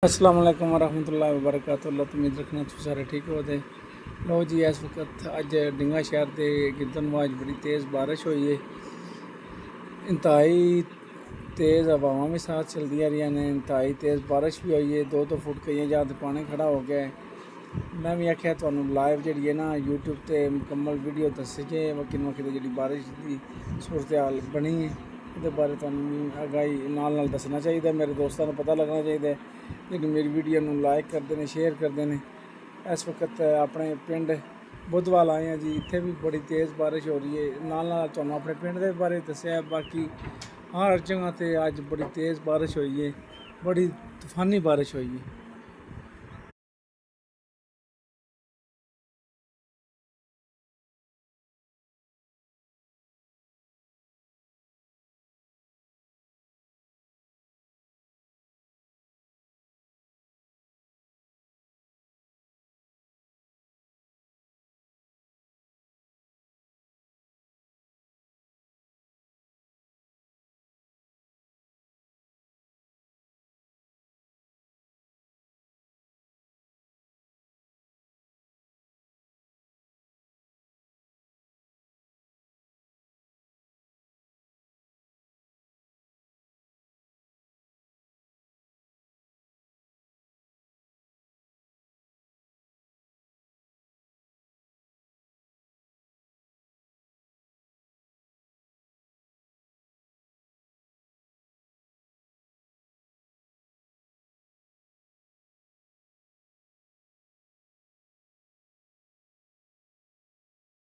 अस्सलाम वालेकुम वरहमतुल्लाहि वबरकातुहू। अल्लाह तो उम्मीद रखना तुम सारे ठीक हो दे। लो जी, इस वक्त अज डिंगा शहर के गिरदनवाज बड़ी तेज़ बारिश हुई है। इंतहाई तेज़ हवावां भी साथ चलदियां रही ने, इंतहाई तेज़ बारिश भी हुई है। 2-2 फुट कई जगह तो पानी खड़ा हो गया है। मैं भी आख्या तुहानू लाइव जी है ना यूट्यूब पर मुकम्मल वीडियो दस्से वक्न वक्त जी बारिश की सूरत हाल बनी है, ये बारे तुहानू आगाही नाल दसना चाहिए। मेरे दोस्तों को पता लगना चाहिए जी मेरी वीडियो नू लाइक करते हैं, शेयर करते हैं। इस वक्त अपने पिंड बुद्धवाल आए हैं जी, इत्थे भी बड़ी तेज़ बारिश हो रही है। नाल तुहानू अपने पिंड के बारे दस्या। बाकी हर जगह पर अज बड़ी तेज़ बारिश हुई है, बड़ी तूफानी बारिश हुई है।